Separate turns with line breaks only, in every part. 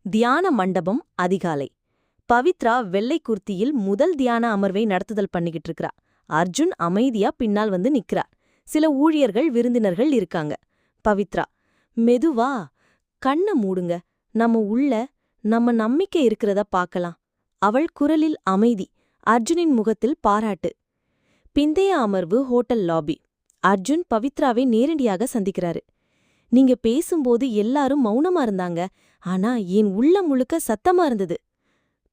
தியான மண்டபம் அதிகாலை. பவித்ரா வெள்ளை குர்த்தியில் முதல் தியான அமர்வை நடத்துதல் பண்ணிக்கிட்டு இருக்கா. அர்ஜுன் அமைதியா பின்னால் வந்து நிக்கிறா. சில ஊழியர்கள் விருந்தினர்கள் இருக்காங்க. பவித்ரா, மெதுவா கண்ண மூடுங்க, நம்ம நம்பிக்கை இருக்கிறத பார்க்கலாம். அவள் குரலில் அமைதி, அர்ஜுனின் முகத்தில் பாராட்டு. பிந்தைய அமர்வு ஹோட்டல் லாபி. அர்ஜுன் பவித்ராவை நேரடியாக சந்திக்கிறாரு. நீங்க பேசும்போது எல்லாரும் மௌனமா இருந்தாங்க, ஆனா என் உள்ளம் முழுக்க சத்தமா இருந்தது.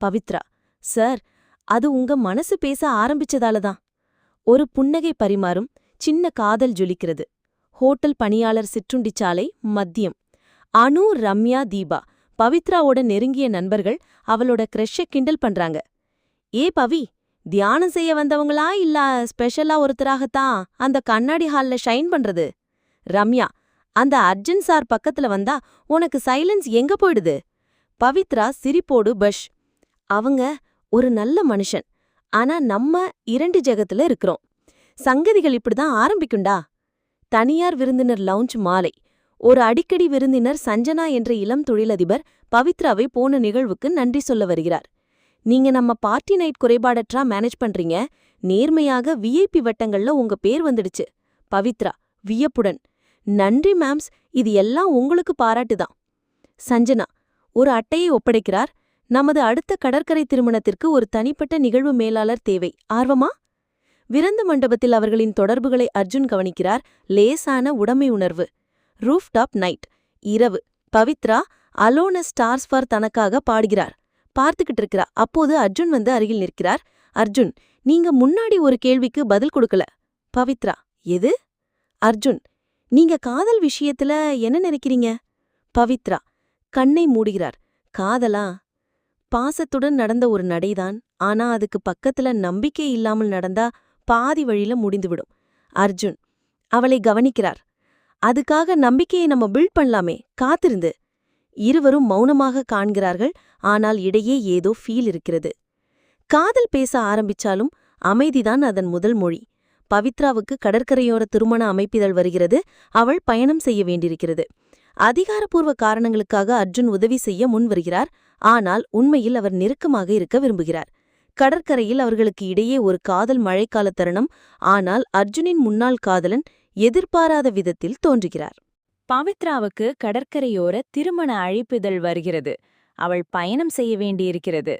பவித்ரா, சார், அது உங்க மனசு பேச ஆரம்பிச்சதாலதான். ஒரு புன்னகை பரிமாறும், சின்ன காதல் ஜொலிக்கிறது. ஹோட்டல் பணியாளர் சிற்றுண்டிச்சாலை மத்தியம். அனு, ரம்யா, தீபா பவித்ராவோட நெருங்கிய நண்பர்கள் அவளோட கிரஷ கிண்டல் பண்றாங்க. ஏ பவி, தியானம் செய்ய வந்தவங்களா இல்ல ஸ்பெஷலா ஒருத்தராகத்தான் அந்த கண்ணாடி ஹால்ல ஷைன் பண்றது? ரம்யா, அந்த அர்ஜுன் சார் பக்கத்துல வந்தா உனக்கு சைலன்ஸ் எங்க போயிடுது? பவித்ரா சிரிப்போடு பஷ். அவங்க ஒரு நல்ல மனுஷன், ஆனா நம்ம இரண்டு ஜெகத்துல இருக்கிறோம். சங்கதிகள் இப்படிதான் ஆரம்பிக்குண்டா. தனியார் விருந்தினர் லவுஞ்ச் மாலை. ஒரு அடிக்கடி விருந்தினர் சஞ்சனா என்ற இளம் தொழிலதிபர் பவித்ராவை போன நிகழ்வுக்கு நன்றி சொல்ல வருகிறார். நீங்க நம்ம பார்ட்டி நைட் குறைபாடற்றா மேனேஜ் பண்றீங்க. நேர்மையாக விஐபி வட்டங்கள்ல உங்க பேர் வந்துடுச்சு. பவித்ரா வியப்புடன், நன்றி மேம்ஸ், இது எல்லாம் உங்களுக்கு பாராட்டுதான். சஞ்சனா ஒரு அட்டையை ஒப்படைக்கிறார். நமது அடுத்த கடற்கரை திருமணத்திற்கு ஒரு தனிப்பட்ட நிகழ்வு மேலாளர் தேவை, ஆர்வமா? விருந்து மண்டபத்தில் அவர்களின் தொடர்புகளை அர்ஜுன் கவனிக்கிறார். லேசான உடைமை உணர்வு. Rooftop night. இரவு. பவித்ரா அலோன ஸ்டார்ஸ் ஃபார் தனக்காக பாடுகிறார். பார்த்துக்கிட்டு இருக்கிறா. அப்போது அர்ஜுன் வந்து அருகில் நிற்கிறார். அர்ஜுன், நீங்க முன்னாடி ஒரு கேள்விக்கு பதில் கொடுக்கல. பவித்ரா, எது? அர்ஜுன், நீங்க காதல் விஷயத்துல என்ன நினைக்கிறீங்க? பவித்ரா கண்ணை மூடுகிறார். காதலா பாசத்துடன் நடந்த ஒரு நடைதான், ஆனா அதுக்கு பக்கத்துல நம்பிக்கை இல்லாமல் நடந்தா பாதி வழியில முடிந்துவிடும். அர்ஜுன் அவளை கவனிக்கிறார். அதுக்காக நம்பிக்கையை நம்ம பில்ட் பண்ணலாமே, காத்திருந்து. இருவரும் மௌனமாக காண்கிறார்கள். ஆனால் இடையே ஏதோ ஃபீல் இருக்கிறது. காதல் பேச ஆரம்பிச்சாலும் அமைதிதான் அதன் முதல் மொழி. பவித்ராவுக்கு கடற்கரையோர திருமண அமைப்பிதழ் வருகிறது. அவள் பயணம் செய்ய வேண்டியிருக்கிறது. அதிகாரப்பூர்வ காரணங்களுக்காக அர்ஜுன் உதவி செய்ய முன் வருகிறார். ஆனால் உண்மையில் அவர் நெருக்கமாக இருக்க விரும்புகிறார். கடற்கரையில் அவர்களுக்கு இடையே ஒரு காதல் மழைக்கால தருணம். ஆனால் அர்ஜுனின் முன்னாள் காதலன் எதிர்பாராத விதத்தில் தோன்றுகிறார்.
பவித்ராவுக்கு கடற்கரையோர திருமண அழைப்பிதழ் வருகிறது. அவள் பயணம் செய்ய வேண்டியிருக்கிறது.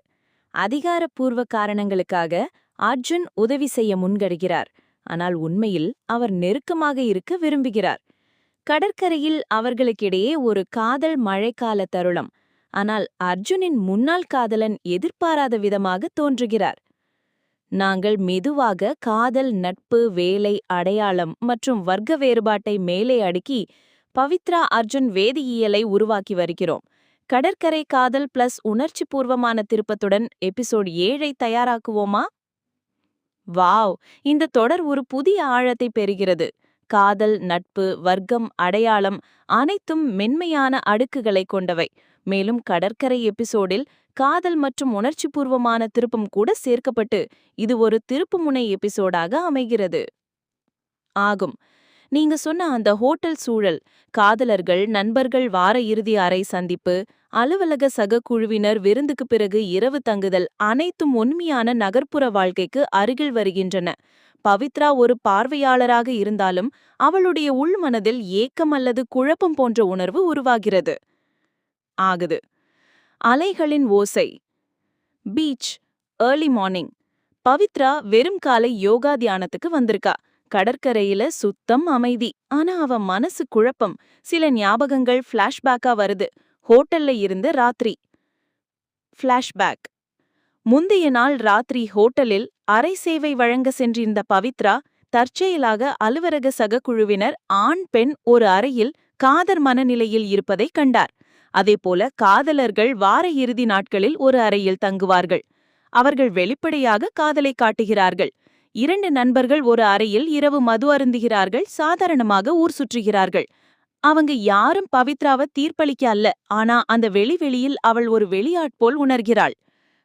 அதிகாரப்பூர்வ காரணங்களுக்காக அர்ஜுன் உதவி செய்ய முன்கடுகிறார். ஆனால் உண்மையில் அவர் நெருக்கமாக இருக்க விரும்புகிறார். கடற்கரையில் அவர்களுக்கிடையே ஒரு காதல் மழைக்கால தருணம். ஆனால் அர்ஜுனின் முன்னாள் காதலன் எதிர்பாராத விதமாக தோன்றுகிறார். நாங்கள் மெதுவாக காதல், நட்பு, வேலை, அடையாளம் மற்றும் வர்க்க வேறுபாட்டை மேலே அடுக்கி பவித்ரா அர்ஜுன் வேதியியலை உருவாக்கி வருகிறோம். கடற்கரை காதல் பிளஸ் உணர்ச்சிபூர்வமான திருப்பத்துடன் எபிசோட் 7 தயாராக்குவோமா? வாவ், இந்த தொடர் ஒரு புதிய ஆழத்தை பெறுகிறது. காதல், நட்பு, வர்க்கம், அடையாளம் அனைத்தும் மென்மையான அடுக்குகளை கொண்டவை. மேலும் கடற்கரை எபிசோடில் காதல் மற்றும் உணர்ச்சிபூர்வமான திருப்பம் கூட சேர்க்கப்பட்டு இது ஒரு திருப்புமுனை எபிசோடாக அமைகிறது. ஆகும். நீங்க சொன்ன அந்த ஹோட்டல் சூழல், காதலர்கள், நண்பர்கள் வார இறுதி அறை சந்திப்பு, அலுவலக சக குழுவினர் விருந்துக்கு பிறகு இரவு தங்குதல் அனைத்தும் உண்மையான நகர்ப்புற வாழ்க்கைக்கு அருகில் வருகின்றன. பவித்ரா ஒரு பார்வையாளராக இருந்தாலும் அவளுடைய உள்மனதில் ஏக்கம் அல்லது குழப்பம் போன்ற உணர்வு உருவாகிறது. ஆகுது. அலைகளின் ஓசை. பீச். Early morning. பவித்ரா வெறும் காலை யோகா தியானத்துக்கு வந்திருக்கா. கடற்கரையில சுத்தம் அமைதி. ஆனா அவ மனசு குழப்பம். சில ஞாபகங்கள் ஃபிளாஷ்பேக்கா வருது. ஹோட்டல்ல இருந்து ராத்திரி. ஃபிளாஷ்பேக். முந்தைய நாள் ராத்திரி ஹோட்டலில் அறை சேவை வழங்க சென்றிருந்த பவித்ரா தற்செயலாக அலுவலக சக குழுவினர் ஆண், பெண் ஒரு அறையில் காதல் மனநிலையில் இருப்பதை கண்டார். அதேபோல காதலர்கள் வார இறுதி நாட்களில் ஒரு அறையில் தங்குவார்கள். அவர்கள் வெளிப்படையாக காதலை காட்டுகிறார்கள். 2 நண்பர்கள் ஒரு அறையில் இரவு மது அருந்துகிறார்கள். சாதாரணமாக ஊர் சுற்றுகிறார்கள். அவங்க யாரும் பவித்ராவை தீர்ப்பளிக்க அல்ல, ஆனா அந்த வெளியில் அவள் ஒரு வெளியாட்போல் உணர்கிறாள்.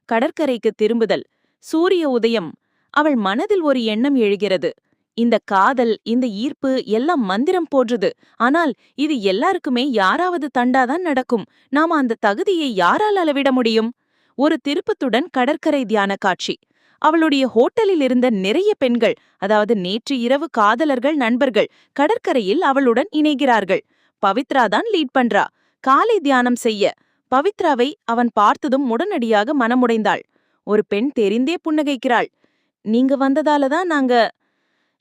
கடற்கரைக்கு திரும்புதல். சூரிய உதயம். அவள் மனதில் ஒரு எண்ணம் எழுகிறது. இந்த காதல், இந்த ஈர்ப்பு எல்லாம் மந்திரம் போன்றது. ஆனால் இது எல்லாருக்குமே யாராவது தண்டாதான் நடக்கும். நாம அந்த தகுதியை யாரால் அளவிட முடியும்? ஒரு திருப்பத்துடன் கடற்கரை தியான காட்சி. அவளுடைய ஹோட்டலில் இருந்த நிறைய பெண்கள், அதாவது நேற்று இரவு காதலர்கள், நண்பர்கள் கடற்கரையில் அவளுடன் இணைகிறார்கள். பவித்ரா தான் லீட் பண்றா. காலை தியானம் செய்ய பவித்ராவை அவன் பார்த்ததும் உடனடியாக மனமுடைந்தாள். ஒரு பெண் தெரிந்தே புன்னகைக்கிறாள். நீங்க வந்ததாலதான் நாங்க...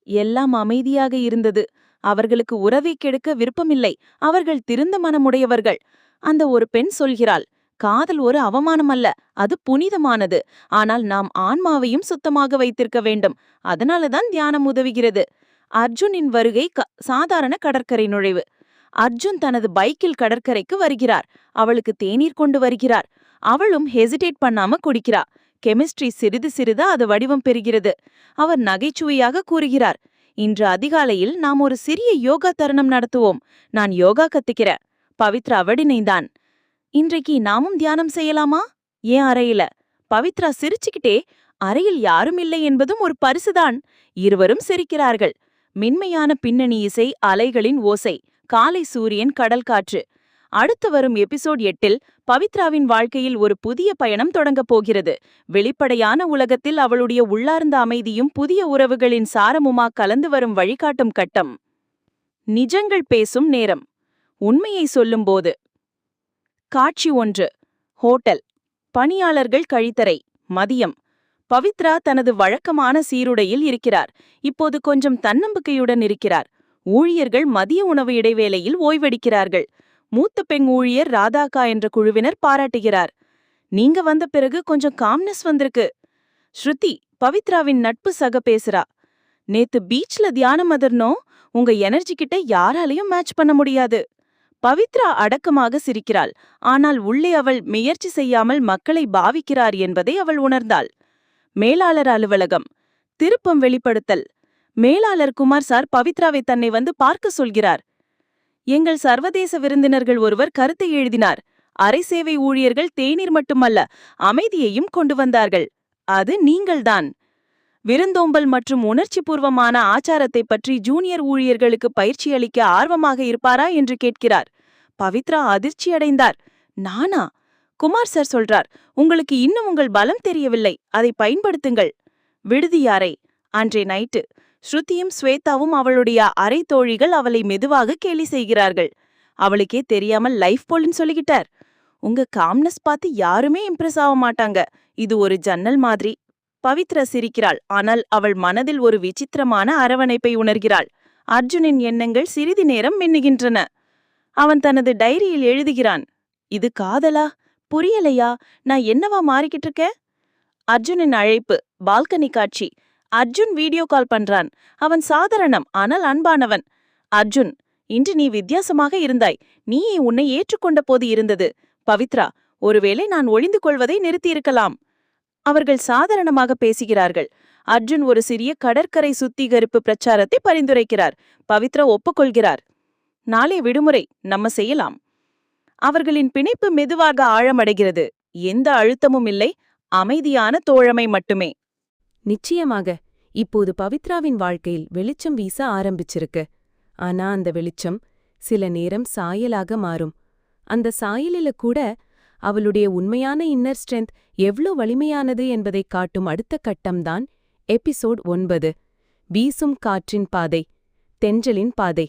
எல்லாம் அமைதியாக இருந்தது. அவர்களுக்கு உறவை கெடுக்க விருப்பமில்லை. அவர்கள் திருந்த மனமுடையவர்கள். அந்த ஒரு பெண் சொல்கிறாள், காதல் ஒரு அவமானம் அல்ல, அது புனிதமானது. ஆனால் நாம் ஆன்மாவையும் சுத்தமாக வைத்திருக்க வேண்டும். அதனாலதான் தியானம் உதவுகிறது. அர்ஜுனின் வருகை சாதாரண கடற்கரை நுழைவு. அர்ஜுன் தனது பைக்கில் கடற்கரைக்கு வருகிறார். அவளுக்கு தேநீர் கொண்டு வருகிறார். அவளும் ஹெசிடேட் பண்ணாம குடிக்கிறா. கெமிஸ்ட்ரி சிறிது சிறிது அது வடிவம் பெறுகிறது. அவர் நகைச்சுவையாக கூறுகிறார், இன்று அதிகாலையில் நாம் ஒரு சிறிய யோகா தருணம் நடத்துவோம். நான் யோகா கத்துக்கிறேன். பவித்ரா அவடினைந்தான். இன்றைக்கு நாமும் தியானம் செய்யலாமா? ஏன் அறையில? பவித்ரா சிரிச்சுக்கிட்டே, அறையில் யாரும் இல்லை என்பதும் ஒரு பரிசுதான். இருவரும் சிரிக்கிறார்கள். மென்மையான பின்னணி இசை, அலைகளின் ஓசை, காலை சூரியன், கடல் காற்று. அடுத்து வரும் எபிசோட் 8இல் பவித்ராவின் வாழ்க்கையில் ஒரு புதிய பயணம் தொடங்கப் போகிறது. வெளிப்படையான உலகத்தில் அவளுடைய உள்ளார்ந்த அமைதியும் புதிய உறவுகளின் சாரமுமா கலந்து வரும் வழிகாட்டும் கட்டம். நிஜங்கள் பேசும் நேரம். உண்மையை சொல்லும்போது. காட்சி 1. ஹோட்டல். பணியாளர்கள் கழித்தறை. மதியம். பவித்ரா தனது வழக்கமான சீருடையில் இருக்கிறார். இப்போது கொஞ்சம் தன்னம்பிக்கையுடன் இருக்கிறார். ஊழியர்கள் மதிய உணவு இடைவேளையில் ஓய்வெடுக்கிறார்கள். மூத்த பெண் ஊழியர் ராதாக்கா என்ற குழுவினர் பாராட்டுகிறார். நீங்க வந்த பிறகு கொஞ்சம் காம்னஸ் வந்திருக்கு. ஸ்ருதி, பவித்ராவின் நட்பு சக பேசுறா. நேத்து பீச்ல தியானம் அதர்னோம். உங்க எனர்ஜி கிட்ட யாராலையும் மேட்ச் பண்ண முடியாது. பவித்ரா அடக்கமாக சிரிக்கிறாள். ஆனால் உள்ளே அவள் முயற்சி செய்யாமல் மக்களை பாவிக்கிறார் என்பதை அவள் உணர்ந்தாள். மேலாளர் அலுவலகம். திருப்பம் வெளிப்படுத்தல். மேலாளர் குமார் சார் பவித்ராவை தன்னை வந்து பார்க்க சொல்கிறார். எங்கள் சர்வதேச விருந்தினர்கள் ஒருவர் கருத்தை எழுதினார். அரை சேவை ஊழியர்கள் தேநீர் மட்டுமல்ல, அமைதியையும் கொண்டு வந்தார்கள். அது நீங்கள்தான். விருந்தோம்பல் மற்றும் உணர்ச்சிபூர்வமான ஆச்சாரத்தை பற்றி ஜூனியர் ஊழியர்களுக்கு பயிற்சி அளிக்க ஆர்வமாக இருப்பாரா என்று கேட்கிறார். பவித்ரா அதிர்ச்சியடைந்தார். நானா? குமார் சார் சொல்றார், உங்களுக்கு இன்னும் உங்கள் பலம் தெரியவில்லை, அதை பயன்படுத்துங்கள். விடுதி அறை. அன்றே நைட்டு ஸ்ருதியும் ஸ்வேதாவும் அவளுடைய அறை தோழிகள் அவளை மெதுவாக கேலி செய்கிறார்கள். அவளுக்கே தெரியாமல் லைஃப் போல்னு சொல்லிக்கிட்டார். உங்க காம்னஸ் பார்த்து யாருமே இம்ப்ரெஸ் ஆக மாட்டாங்க. இது ஒரு ஜன்னல் மாதிரி. பவித்ரா சிரிக்கிறாள். ஆனால் அவள் மனதில் ஒரு விசித்திரமான அரவணைப்பை உணர்கிறாள். அர்ஜுனின் எண்ணங்கள் சிறிது நேரம் மின்னுகின்றன. அவன் தனது டைரியில் எழுதுகிறான், இது காதலா? புரியலையா? நான் என்னவா மாறிக்கிட்டு இருக்கேன்? அர்ஜுனின் அழைப்பு. பால்கனி காட்சி. அர்ஜுன் வீடியோ கால் பண்றான். அவன் சாதாரணம் ஆனால் அன்பானவன். அர்ஜுன், இன்று நீ வித்தியாசமாக இருந்தாய். நீ உன்னை ஏற்றுக்கொண்ட போது இருந்தது. பவித்ரா, ஒருவேளை நான் ஒளிந்து கொள்வதை நிறுத்தியிருக்கலாம். அவர்கள் சாதாரணமாக பேசுகிறார்கள். அர்ஜுன் ஒரு சிறிய கடற்கரை சுத்திகரிப்பு பிரச்சாரத்தை பரிந்துரைக்கிறார். பவித்ரா ஒப்புக்கொள்கிறார். நாளை விடுமுறை, நம்ம செய்யலாம். அவர்களின் பிணைப்பு மெதுவாக ஆழமடைகிறது. எந்த அழுத்தமும் இல்லை, அமைதியான தோழமை மட்டுமே.
நிச்சயமாக இப்போது பவித்ராவின் வாழ்க்கையில் வெளிச்சம் வீச ஆரம்பிச்சிருக்கு. ஆனா அந்த வெளிச்சம் சில நேரம் சாயலாக மாறும். அந்த சாயலில கூட அவளுடைய உண்மையான இன்னர் ஸ்ட்ரென்த் எவ்ளோ வலிமையானது என்பதைக் காட்டும் அடுத்த கட்டம்தான் எபிசோட் 9. வீசும் காற்றின் பாதை. தென்றலின் பாதை.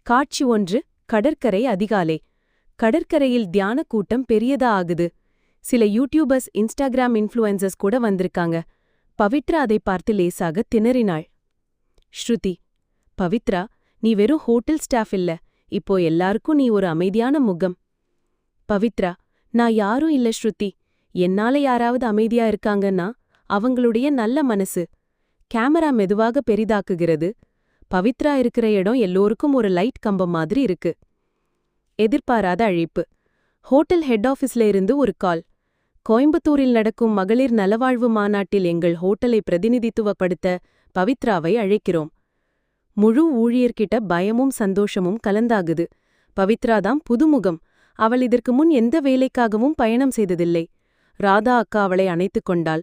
காட்சி 1. கடற்கரை அதிகாலை. கடற்கரையில் தியான கூட்டம் பெரியதா ஆகுது. சில யூடியூபர்ஸ், இன்ஸ்டாகிராம் இன்ஃப்ளூயன்சர்ஸ் கூட வந்திருக்காங்க. பவித்ரா அதை பார்த்து லேசாக திணறினாள். ஸ்ருதி, பவித்ரா, நீ வெறும் ஹோட்டல் ஸ்டாஃப் இல்ல, இப்போ எல்லாருக்கும் நீ ஒரு அமைதியான முகம். பவித்ரா, நான் யாரும் இல்ல ஸ்ருதி. என்னால யாராவது அமைதியா இருக்காங்கன்னா அவங்களுடைய நல்ல மனசு. கேமரா மெதுவாக பெரிதாக்குகிறது. பவித்ரா இருக்கிற இடம் எல்லோருக்கும் ஒரு லைட் கம்பம் மாதிரி இருக்கு. எதிர்பாராத அழைப்பு. ஹோட்டல் ஹெட் ஆஃபீஸ்ல இருந்து ஒரு கால். கோயம்புத்தூரில் நடக்கும் மகளிர் நலவாழ்வு மாநாட்டில் எங்கள் ஹோட்டலை பிரதிநிதித்துவப்படுத்த பவித்ராவை அழைக்கிறோம். முழு ஊழியர்கிட்ட பயமும் சந்தோஷமும் கலந்தாகுது. பவித்ராதான் புதுமுகம். அவள் இதற்கு முன் எந்த வேலைக்காகவும் பயணம் செய்ததில்லை. ராதா அக்கா அவளை அணைத்துக் கொண்டாள்.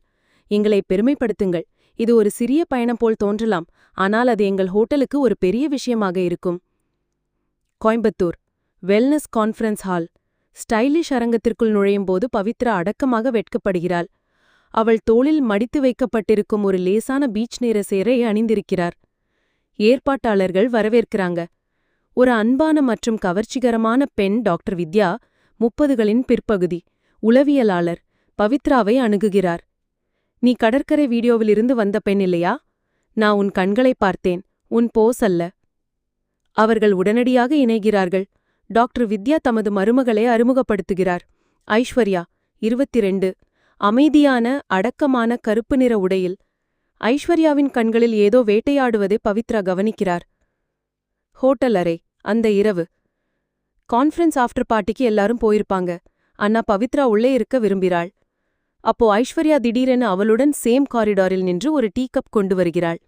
எங்களை பெருமைப்படுத்துங்கள்.
இது ஒரு சிறிய பயணம் போல் தோன்றலாம், ஆனால் அது எங்கள் ஹோட்டலுக்கு ஒரு பெரிய விஷயமாக இருக்கும். Coimbatore wellness conference hall. Stylish அரங்கத்திற்குள் நுழையும்போது பவித்ரா அடக்கமாக வெட்கப்படுகிறாள். அவள் தோளில் மடித்து வைக்கப்பட்டிருக்கும் ஒரு லேசான பீச் நேர சேரை அணிந்திருக்கிறார். ஏற்பாட்டாளர்கள் வரவேற்கிறாங்க. ஒரு அன்பான மற்றும் கவர்ச்சிகரமான பெண் டாக்டர் வித்யா, 30களின் பிற்பகுதி, உளவியலாளர், பவித்ராவை அணுகுகிறார். நீ கடற்கரை வீடியோவிலிருந்து வந்த பெண் இல்லையா? நான் உன் கண்களை பார்த்தேன், உன் போஸ் அல்ல. அவர்கள் உடனடியாக இணைகிறார்கள். டாக்டர் வித்யா தமது மருமகளை அறிமுகப்படுத்துகிறார். ஐஸ்வர்யா, 22, அமைதியான அடக்கமான கருப்பு நிற உடையில். ஐஸ்வர்யாவின் கண்களில் ஏதோ வேட்டையாடுவதை பவித்ரா கவனிக்கிறார். ஹோட்டல் அறை. அந்த இரவு கான்ஃபரன்ஸ் ஆஃப்டர் பார்ட்டிக்கு எல்லாரும் போயிருப்பாங்க. அண்ணா பவித்ரா உள்ளே இருக்க விரும்பிறாள். அப்போ ஐஸ்வர்யா திடீரென அவளுடன் சேம் காரிடாரில் நின்று ஒரு டீ கப் கொண்டு வருகிறாள்.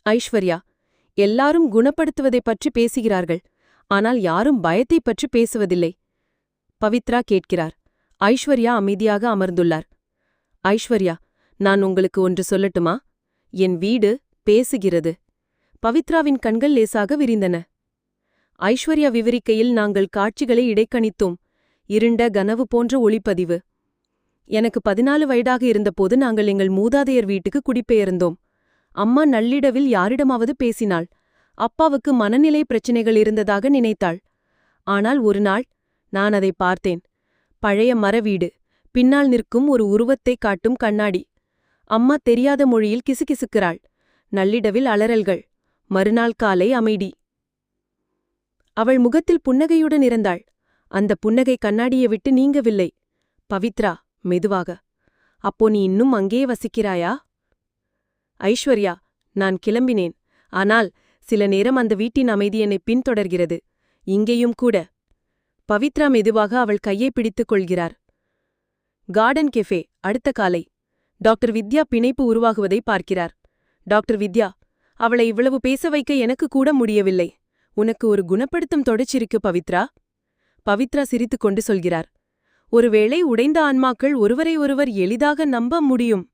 ஐஸ்வர்யா, எல்லாரும் குணப்படுத்துவதைப் பற்றி பேசுகிறார்கள், ஆனால் யாரும் பயத்தைப் பற்றி பேசுவதில்லை. பவித்ரா கேட்கிறார். ஐஸ்வர்யா அமைதியாக அமர்ந்துள்ளார். ஐஸ்வர்யா, நான் உங்களுக்கு ஒன்று சொல்லட்டுமா? என் வீடு பேசுகிறது. பவித்ராவின் கண்கள் லேசாக விரிந்தன. ஐஸ்வர்யா விவரிக்கையில் நாங்கள் காட்சிகளை இடைக்கணித்தோம். இருண்ட கனவு போன்ற ஒளிப்பதிவு. எனக்கு 14 வயதாக இருந்தபோது நாங்கள் எங்கள் மூதாதையர் வீட்டுக்கு குடிபெயர்ந்தோம். அம்மா நள்ளிரவில் யாரிடமாவது பேசினாள். அப்பாவுக்கு மனநிலை பிரச்சினைகள் இருந்ததாக நினைத்தாள். ஆனால் ஒரு நாள் நான் அதை பார்த்தேன். பழைய மர வீடு, பின்னால் நிற்கும் ஒரு உருவத்தைக் காட்டும் கண்ணாடி. அம்மா தெரியாத மொழியில் கிசுகிசுக்கிறாள். நள்ளிரவில் அலறல்கள். மறுநாள் காலை அமைதி. அவள் முகத்தில் புன்னகையுடன் இருந்தாள். அந்த புன்னகை கண்ணாடியை விட்டு நீங்கவில்லை. பவித்ரா, மெதுவாக, அப்போ நீ இன்னும் அங்கேயே வசிக்கிறாயா? ஐஸ்வர்யா, நான் கிளம்பினேன். ஆனால் சில நேரம் அந்த வீட்டின் அமைதி என்னை பின்தொடர்கிறது. இங்கேயும் கூட. பவித்ரா மெதுவாக அவள் கையை பிடித்துக் கொள்கிறார். Garden cafe. அடுத்த காலை. டாக்டர் வித்யா பிணைப்பு உருவாகுவதை பார்க்கிறார். டாக்டர் வித்யா, அவளை இவ்வளவு பேச வைக்க எனக்கு கூட முடியவில்லை. உனக்கு ஒரு குணப்படுத்தும் தொடர்ச்சிருக்கு பவித்ரா. பவித்ரா சிரித்துக்கொண்டு சொல்கிறார். ஒருவேளை உடைந்த ஆன்மாக்கள் ஒருவரை ஒருவர் எளிதாக நம்ப முடியும்.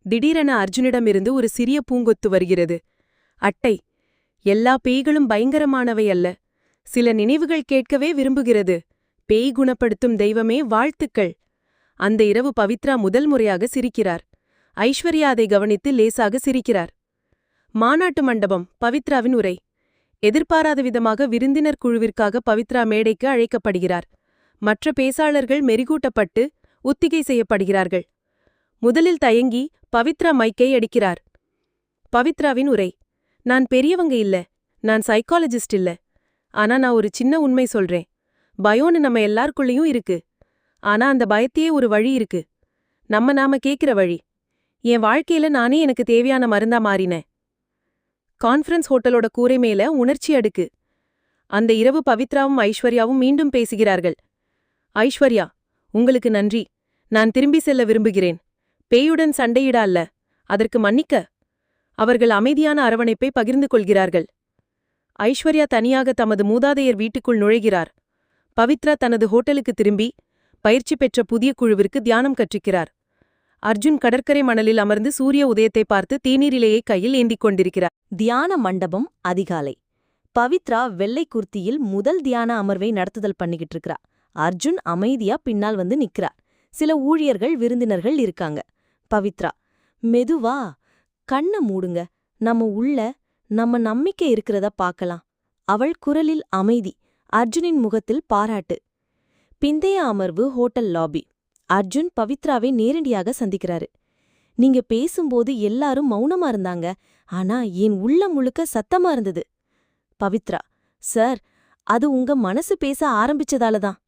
திடீரென அர்ஜுனிடமிருந்து ஒரு சிறிய பூங்கொத்து வருகிறது. அட்டை. எல்லா பேய்களும் பயங்கரமானவை அல்ல. சில நினைவுகள் கேட்கவே விரும்புகிறது. பேய் குணப்படுத்தும் தெய்வமே வாழ்த்துக்கள். அந்த இரவு பவித்ரா முதல் முறையாக சிரிக்கிறார். ஐஸ்வர்யா அதை கவனித்து லேசாக சிரிக்கிறார். மாநாட்டு மண்டபம். பவித்ராவின் உரை. எதிர்பாராத விதமாக விருந்தினர் குழுவிற்காக பவித்ரா மேடைக்கு அழைக்கப்படுகிறார். மற்ற பேசாளர்கள் மெருகூட்டப்பட்டு ஒத்திகை செய்யப்படுகிறார்கள். முதலில் தயங்கி பவித்ரா மைக்கை அடிக்கிறார். பவித்ராவின் உரை. நான் பெரியவங்க இல்ல, நான் சைக்காலஜிஸ்ட் இல்ல. ஆனா நான் ஒரு சின்ன உண்மை சொல்றேன். பயம்னு நம்ம எல்லாருக்குள்ளேயும் இருக்கு. ஆனா அந்த பயத்தையே ஒரு வழி இருக்கு. நாம கேக்குற வழி. என் வாழ்க்கையில நானே எனக்கு தேவையான மருந்தா மாறினேன். கான்ஃபரன்ஸ் ஹோட்டலோட கூரை மேல உணர்ச்சி அடுக்கு. அந்த இரவு பவித்ராவும் ஐஸ்வர்யாவும் மீண்டும் பேசுகிறார்கள். ஐஸ்வர்யா, உங்களுக்கு நன்றி. நான் திரும்பி செல்ல விரும்புகிறேன். பேயுடன் சண்டையிட அல்ல, அதற்கு மன்னிக்க. அவர்கள் அமைதியான அரவணைப்பை பகிர்ந்து கொள்கிறார்கள். ஐஸ்வர்யா தனியாக தமது மூதாதையர் வீட்டுக்குள் நுழைகிறார். பவித்ரா தனது ஹோட்டலுக்கு திரும்பி பயிற்சி பெற்ற புதிய குழுவிற்கு தியானம் கற்பிக்கிறார். அர்ஜுன் கடற்கரை மணலில் அமர்ந்து சூரிய உதயத்தை பார்த்து தேநீரிலேயே கையில் ஏந்திக் கொண்டிருக்கிறார்.
தியான மண்டபம். அதிகாலை. பவித்ரா வெள்ளை குர்த்தியில் முதல் தியான அமர்வை நடத்துதல் பண்ணிக்கிட்டு இருக்கா. அர்ஜுன் அமைதியா பின்னால் வந்து நிக்கிறார். சில ஊழியர்கள் விருந்தினர்கள் இருக்காங்க. பவித்ரா, மெதுவா, கண்ண மூடுங்க, நம்ம உள்ள நம்ம நம்பிக்கை இருக்கிறத பார்க்கலாம். அவள் குரலில் அமைதி, அர்ஜுனின் முகத்தில் பாராட்டு. பிந்தைய அமர்வு ஹோட்டல் லாபி. அர்ஜுன் பவித்ராவை நேரடியாக சந்திக்கிறாரு. நீங்க பேசும்போது எல்லாரும் மௌனமா இருந்தாங்க, ஆனா என் உள்ளம் முழுக்க சத்தமா இருந்தது. பவித்ரா, சார், அது உங்க மனசு பேச ஆரம்பிச்சதால தான்.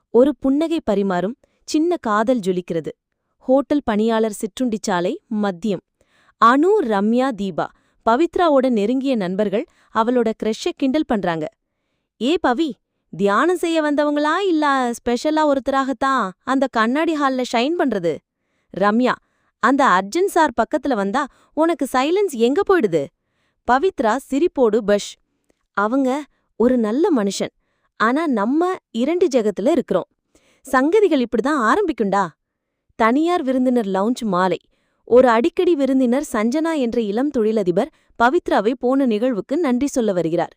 ஒரு புன்னகை பரிமாறும், சின்ன காதல் ஜொலிக்கிறது. ஹோட்டல் பணியாளர் சிற்றுண்டிச்சாலை. மத்தியம். அனு, ரம்யா, தீபா பவித்ராவோட நெருங்கிய நண்பர்கள் அவளோட கிரஷை கிண்டல் பண்றாங்க. ஏ பவி, தியானம் செய்ய வந்தவங்களா இல்ல ஸ்பெஷலா ஒருத்தராகத்தான் அந்த கண்ணாடி ஹால்ல ஷைன் பண்றது? ரம்யா, அந்த அர்ஜுன் சார் பக்கத்துல வந்தா உனக்கு சைலன்ஸ் எங்க போயிடுது? பவித்ரா சிரிப்போடு பஷ். அவங்க ஒரு நல்ல மனுஷன், ஆனா நம்ம இரண்டு ஜெகத்துல இருக்கிறோம். சங்கதிகள் இப்படிதான் ஆரம்பிக்குண்டா. தனியார் விருந்தினர் லவுஞ்ச் மாலை. ஒரு அடிக்கடி விருந்தினர் சஞ்சனா என்ற இளம் தொழிலதிபர் பவித்ராவை போன நிகழ்வுக்கு நன்றி சொல்ல வருகிறார்.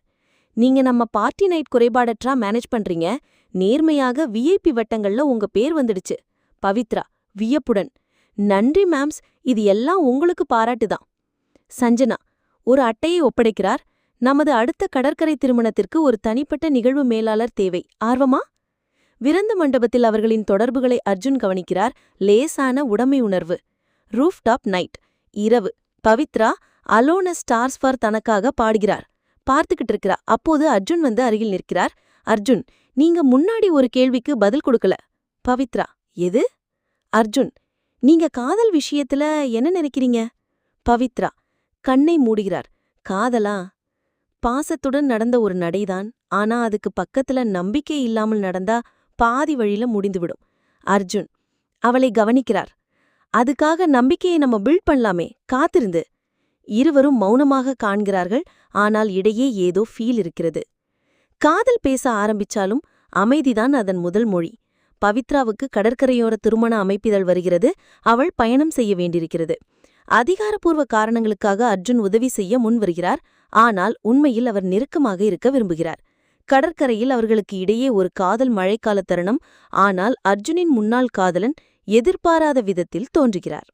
நீங்க நம்ம பார்ட்டி நைட் குறைபாடற்றா மேனேஜ் பண்றீங்க, நேர்மையாக விஐபி வட்டங்கள்ல உங்க பேர் வந்துடுச்சு. பவித்ரா வியப்புடன், நன்றி மேம்ஸ், இது எல்லாம் உங்களுக்கு பாராட்டுதான். சஞ்சனா ஒரு அட்டையை ஒப்படைக்கிறார். நமது அடுத்த கடற்கரை திருமணத்திற்கு ஒரு தனிப்பட்ட நிகழ்வு மேலாளர் தேவை, ஆர்வமா? விருந்து மண்டபத்தில் அவர்களின் தொடர்புகளை அர்ஜுன் கவனிக்கிறார். லேசான உடைமை உணர்வு. ரூஃப்டாப் நைட், இரவு. பவித்ரா அலோன் ஸ்டார்ஸ் ஃபார் தனக்காக பாடுகிறார். பார்த்துக்கிட்டு இருக்கிறா. அப்போது அர்ஜுன் வந்து அருகில் நிற்கிறார். அர்ஜுன், நீங்க முன்னாடி ஒரு கேள்விக்கு பதில் கொடுக்கல. பவித்ரா, எது? அர்ஜுன், நீங்க காதல் விஷயத்துல என்ன நினைக்கிறீங்க? பவித்ரா கண்ணை மூடுகிறார். காதலா? பாசத்துடன் நடந்த ஒரு நடைதான். ஆனா அதுக்கு பக்கத்துல நம்பிக்கை இல்லாமல் நடந்தா பாதி வழியில முடிந்துவிடும். அர்ஜுன் அவளை கவனிக்கிறார். அதுக்காக நம்பிக்கையை நம்ம பில்ட் பண்ணலாமே, காத்திருந்து. இருவரும் மௌனமாக காண்கிறார்கள். ஆனால் இடையே ஏதோ ஃபீல் இருக்கிறது. காதல் பேச ஆரம்பிச்சாலும் அமைதிதான் அதன் முதல் மொழி. பவித்ராவுக்கு கடற்கரையோர திருமண அமைப்பிதழ் வருகிறது. அவள் பயணம் செய்ய வேண்டியிருக்கிறது. அதிகாரப்பூர்வ காரணங்களுக்காக அர்ஜுன் உதவி செய்ய முன் வருகிறார். ஆனால் உண்மையில் அவர் நெருக்கமாக இருக்க விரும்புகிறார். கடற்கரையில் அவர்களுக்கு இடையே ஒரு காதல் மழைக்கால தருணம். ஆனால் அர்ஜுனின் முன்னாள் காதலன் எதிர்பாராத விதத்தில் தோன்றுகிறார்.